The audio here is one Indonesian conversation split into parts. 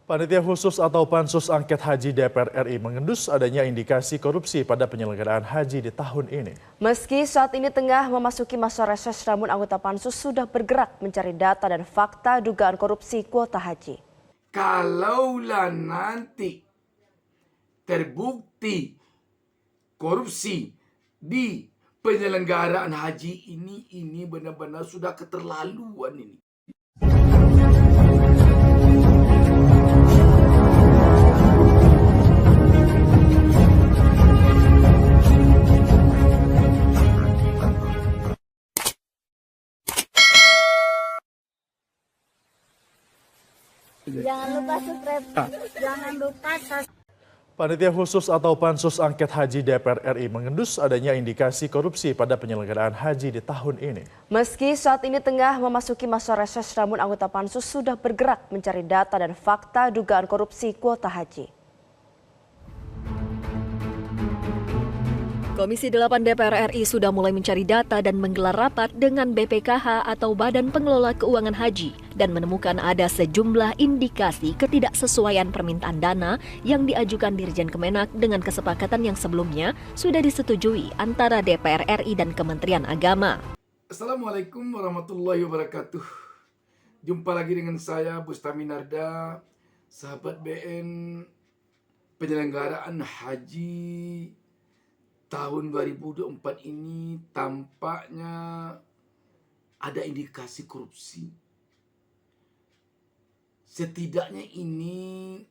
Panitia khusus atau Pansus Angket Haji DPR RI mengendus adanya indikasi korupsi pada penyelenggaraan haji di tahun ini. Meski saat ini tengah memasuki masa reses, namun anggota Pansus sudah bergerak mencari data dan fakta dugaan korupsi kuota haji. Kalaulah nanti terbukti korupsi di penyelenggaraan haji ini benar-benar sudah keterlaluan ini. Jangan lupa subscribe. Jangan lupa subscribe. Panitia khusus atau Pansus Angket Haji DPR RI mengendus adanya indikasi korupsi pada penyelenggaraan haji di tahun ini. Meski saat ini tengah memasuki masa reses, namun anggota Pansus sudah bergerak mencari data dan fakta dugaan korupsi kuota haji. Komisi 8 DPR RI sudah mulai mencari data dan menggelar rapat dengan BPKH atau Badan Pengelola Keuangan Haji dan menemukan ada sejumlah indikasi ketidaksesuaian permintaan dana yang diajukan Dirjen Kemenak dengan kesepakatan yang sebelumnya sudah disetujui antara DPR RI dan Kementerian Agama. Assalamualaikum warahmatullahi wabarakatuh. Jumpa lagi dengan saya Bustami Narda, sahabat BN penyelenggaraan haji tahun 2024 ini tampaknya ada indikasi korupsi. Setidaknya ini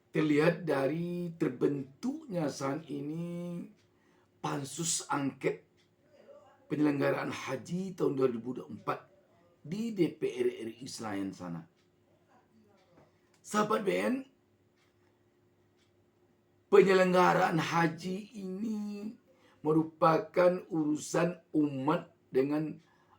terlihat dari terbentuknya saat ini Pansus Angket Penyelenggaraan Haji tahun 2024 di DPR RI Senayan sana. Sahabat BN, penyelenggaraan haji ini merupakan urusan umat dengan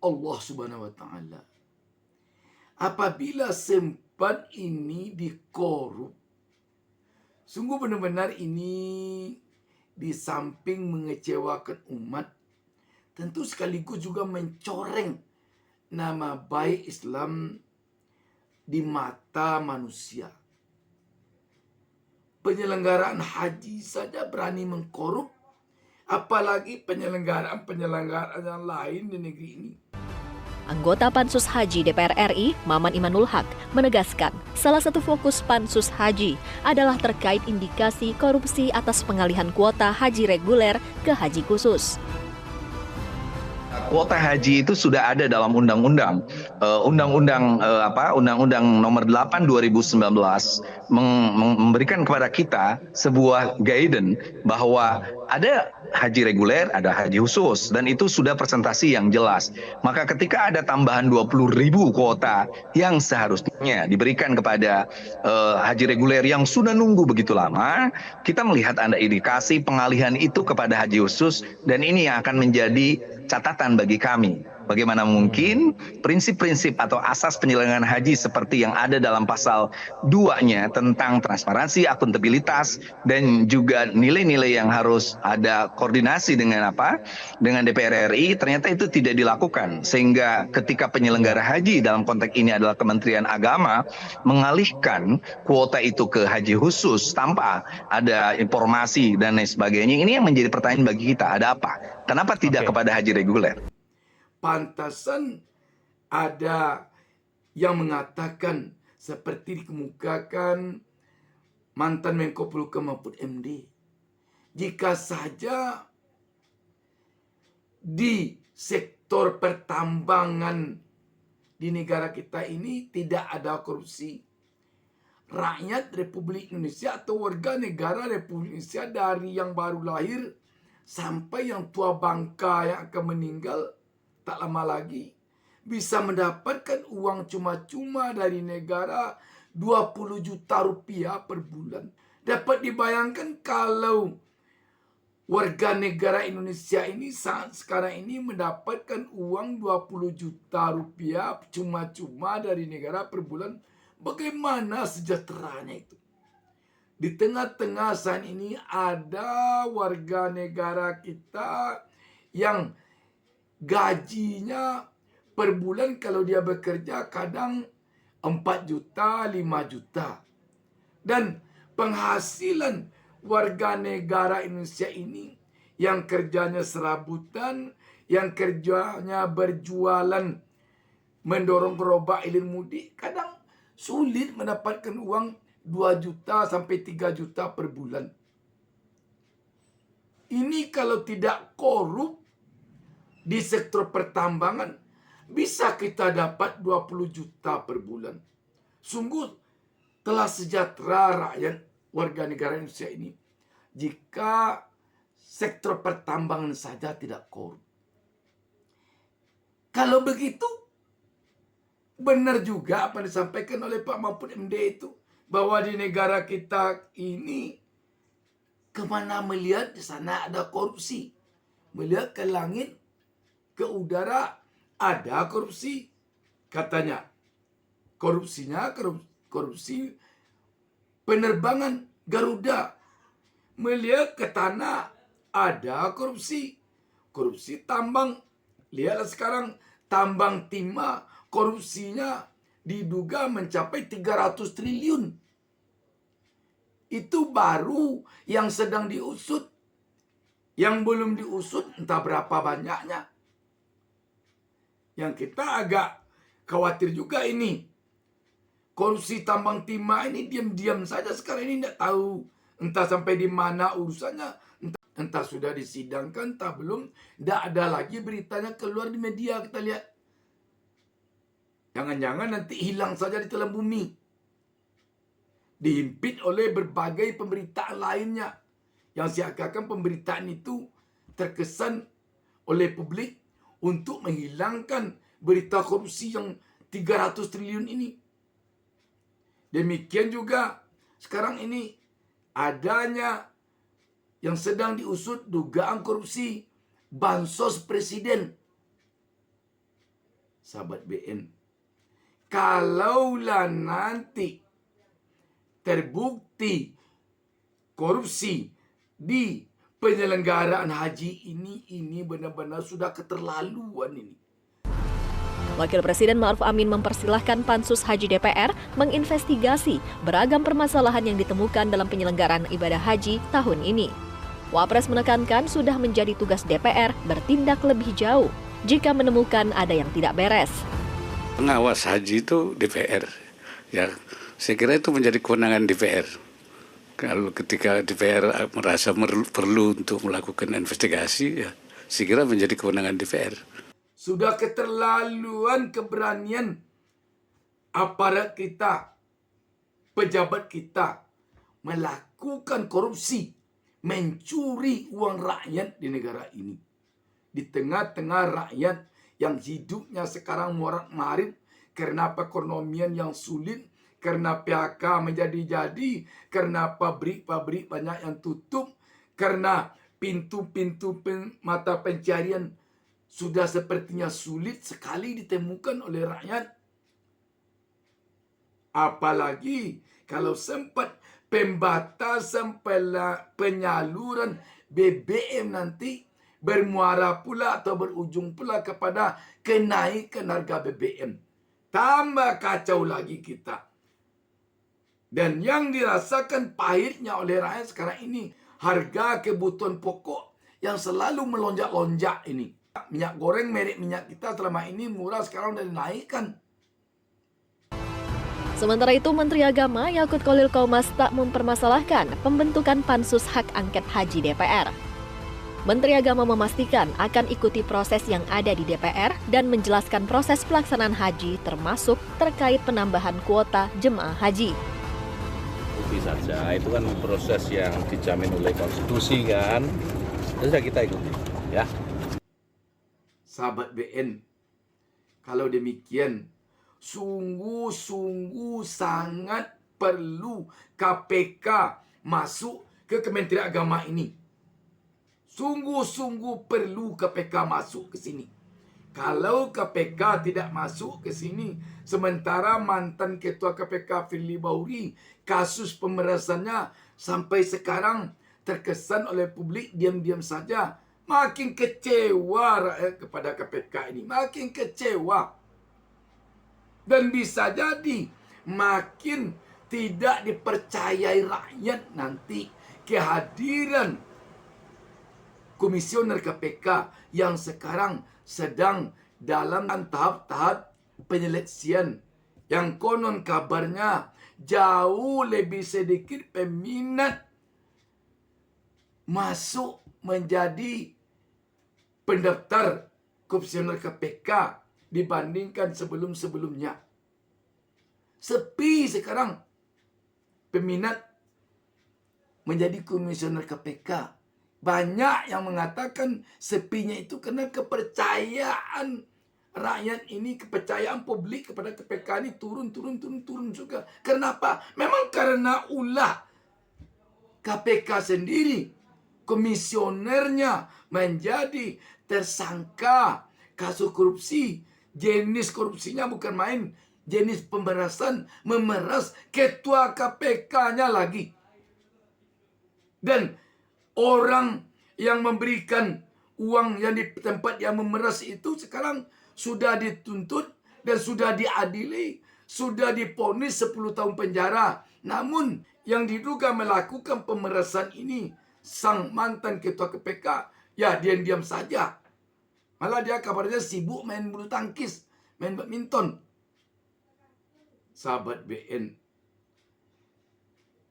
Allah Subhanahu wa Ta'ala. Apabila sempat ini dikorup, sungguh benar-benar ini di samping mengecewakan umat, tentu sekaligus juga mencoreng nama baik Islam di mata manusia. Penyelenggaraan haji saja berani mengkorup, apalagi penyelenggaraan yang lain di negeri ini. Anggota Pansus Haji DPR RI, Maman Imanul Haq, menegaskan salah satu fokus Pansus Haji adalah terkait indikasi korupsi atas pengalihan kuota haji reguler ke haji khusus. Kuota haji itu sudah ada dalam undang-undang Undang-Undang Nomor 8 2019 memberikan kepada kita sebuah guidance bahwa ada haji reguler, ada haji khusus, dan itu sudah presentasi yang jelas. Maka ketika ada tambahan 20.000 kuota yang seharusnya diberikan kepada haji reguler yang sudah nunggu begitu lama, kita melihat ada indikasi pengalihan itu kepada haji khusus, dan ini yang akan menjadi catatan bagi kami. Bagaimana mungkin prinsip-prinsip atau asas penyelenggaraan haji seperti yang ada dalam pasal 2-nya tentang transparansi, akuntabilitas, dan juga nilai-nilai yang harus ada koordinasi dengan DPR RI, ternyata itu tidak dilakukan. Sehingga ketika penyelenggara haji dalam konteks ini adalah Kementerian Agama mengalihkan kuota itu ke haji khusus tanpa ada informasi dan lain sebagainya, ini yang menjadi pertanyaan bagi kita, ada apa? Kenapa tidak kepada haji reguler? Pantasan ada yang mengatakan seperti dikemukakan mantan Menko Polhukam Mahfud MD. Jika saja di sektor pertambangan di negara kita ini tidak ada korupsi, rakyat Republik Indonesia atau warga negara Republik Indonesia dari yang baru lahir sampai yang tua bangka yang akan meninggal tak lama lagi bisa mendapatkan uang cuma-cuma dari negara 20 juta rupiah per bulan. Dapat dibayangkan kalau warga negara Indonesia ini saat sekarang ini mendapatkan uang 20 juta rupiah cuma-cuma dari negara per bulan, bagaimana sejahteranya itu? Di tengah-tengah saat ini ada warga negara kita yang gajinya per bulan kalau dia bekerja kadang 4 juta, 5 juta. Dan penghasilan warga negara Indonesia ini yang kerjanya serabutan, yang kerjanya berjualan, mendorong gerobak hilir mudik, kadang sulit mendapatkan uang 2 juta sampai 3 juta per bulan. Ini kalau tidak korup di sektor pertambangan, bisa kita dapat 20 juta per bulan. Sungguh telah sejahtera rakyat warga negara Indonesia ini jika sektor pertambangan saja tidak korup. Kalau begitu, benar juga apa yang disampaikan oleh Pak Mahfud MD itu, bahwa di negara kita ini kemana melihat di sana ada korupsi. Melihat ke langit, ke udara, ada korupsi. Katanya, korupsi penerbangan Garuda. Melihat ke tanah, ada korupsi. Korupsi tambang. Lihatlah sekarang, tambang timah, korupsinya diduga mencapai 300 triliun. Itu baru yang sedang diusut. Yang belum diusut entah berapa banyaknya. Yang kita agak khawatir juga ini. Korupsi tambang timah ini diam-diam saja sekarang ini tidak tahu. Entah sampai di mana urusannya. Entah sudah disidangkan, entah belum. Tidak ada lagi beritanya keluar di media, kita lihat. Jangan-jangan nanti hilang saja di telan bumi. Dihimpit oleh berbagai pemberitaan lainnya. Yang seakan-akan pemberitaan itu terkesan oleh publik untuk menghilangkan berita korupsi yang 300 triliun ini. Demikian juga sekarang ini adanya yang sedang diusut dugaan korupsi bansos presiden. Sahabat BN, kalaulah nanti terbukti korupsi di penyelenggaraan haji ini benar-benar sudah keterlaluan ini. Wakil Presiden Ma'ruf Amin mempersilahkan Pansus Haji DPR menginvestigasi beragam permasalahan yang ditemukan dalam penyelenggaraan ibadah haji tahun ini. Wapres menekankan sudah menjadi tugas DPR bertindak lebih jauh jika menemukan ada yang tidak beres. Pengawas haji itu DPR, ya saya kira itu menjadi kewenangan DPR. Kalau ketika DPR merasa perlu untuk melakukan investigasi, ya saya kira menjadi kewenangan DPR. Sudah keterlaluan keberanian aparat kita, pejabat kita melakukan korupsi, mencuri uang rakyat di negara ini. Di tengah-tengah rakyat yang hidupnya sekarang morat-marit karena perekonomian yang sulit, karena PHK menjadi-jadi, karena pabrik-pabrik banyak yang tutup, karena pintu-pintu mata pencarian sudah sepertinya sulit sekali ditemukan oleh rakyat. Apalagi kalau sempat pembatasan penyaluran BBM nanti bermuara pula atau berujung pula kepada kenaikan harga BBM. Tambah kacau lagi kita. Dan yang dirasakan pahitnya oleh rakyat sekarang ini, harga kebutuhan pokok yang selalu melonjak-lonjak ini. Minyak goreng merek minyak kita selama ini murah, sekarang sudah dinaikkan. Sementara itu, Menteri Agama Yakut Khalil Qomas tak mempermasalahkan pembentukan Pansus Hak Angket Haji DPR. Menteri Agama memastikan akan ikuti proses yang ada di DPR dan menjelaskan proses pelaksanaan haji termasuk terkait penambahan kuota jemaah haji. Ikuti saja, itu kan proses yang dijamin oleh konstitusi kan. Sudah kita ikuti, ya. Sahabat BN, kalau demikian, sungguh-sungguh sangat perlu KPK masuk ke Kementerian Agama ini. Sungguh-sungguh perlu KPK masuk ke sini. Kalau KPK tidak masuk ke sini, sementara mantan Ketua KPK Firly Bahuri, kasus pemerasannya sampai sekarang terkesan oleh publik diam-diam saja. Makin kecewa rakyat kepada KPK ini. Makin kecewa. Dan bisa jadi makin tidak dipercayai rakyat nanti kehadiran komisioner KPK yang sekarang sedang dalam tahap-tahap penyeleksian. Yang konon kabarnya jauh lebih sedikit peminat masuk menjadi pendaftar komisioner KPK dibandingkan sebelum-sebelumnya. Sepi sekarang peminat menjadi komisioner KPK. Banyak yang mengatakan sepinya itu karena kepercayaan rakyat ini, kepercayaan publik kepada KPK ini turun juga. Kenapa? Memang karena ulah KPK sendiri, komisionernya menjadi tersangka kasus korupsi. Jenis korupsinya bukan main, jenis pemerasan, memeras ketua KPK-nya lagi. Dan orang yang memberikan uang yang di tempat yang memeras itu sekarang sudah dituntut dan sudah diadili, sudah divonis 10 tahun penjara. Namun yang diduga melakukan pemerasan ini sang mantan ketua KPK, ya diam-diam saja. Malah dia kabarnya sibuk main bulu tangkis, main badminton. Sahabat BN,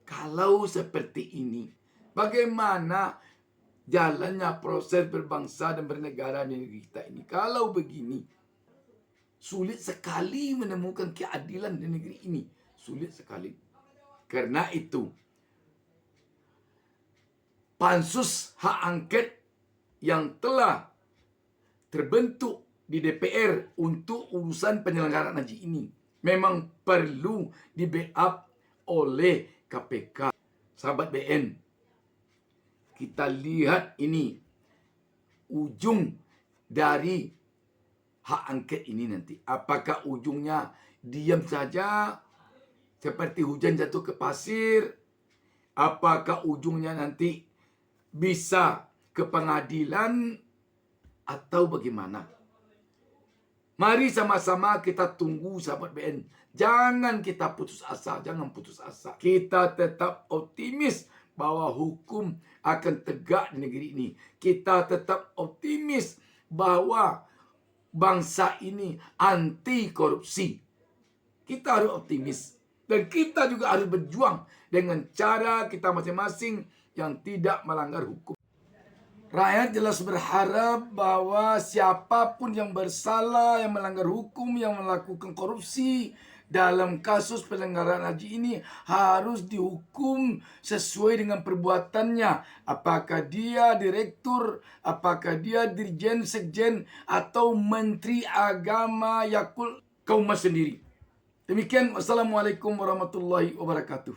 kalau seperti ini, bagaimana jalannya proses berbangsa dan bernegara di negeri kita ini? Kalau begini, sulit sekali menemukan keadilan di negeri ini. Sulit sekali. Karena itu, pansus hak angket yang telah terbentuk di DPR untuk urusan penyelenggaraan haji ini memang perlu di-backup oleh KPK. Sahabat BN, kita lihat ini ujung dari hak angket ini nanti. Apakah ujungnya diam saja seperti hujan jatuh ke pasir? Apakah ujungnya nanti bisa ke pengadilan atau bagaimana? Mari sama-sama kita tunggu, sahabat BN. Jangan kita putus asa, jangan putus asa. Kita tetap optimis bahwa hukum akan tegak di negeri ini. Kita tetap optimis bahwa bangsa ini anti korupsi. Kita harus optimis. Dan kita juga harus berjuang dengan cara kita masing-masing yang tidak melanggar hukum. Rakyat jelas berharap bahwa siapapun yang bersalah, yang melanggar hukum, yang melakukan korupsi dalam kasus penyelenggaraan haji ini harus dihukum sesuai dengan perbuatannya. Apakah dia direktur, apakah dia dirjen, sekjen, atau menteri agama Yakul Kaumas sendiri. Demikian, wassalamualaikum warahmatullahi wabarakatuh.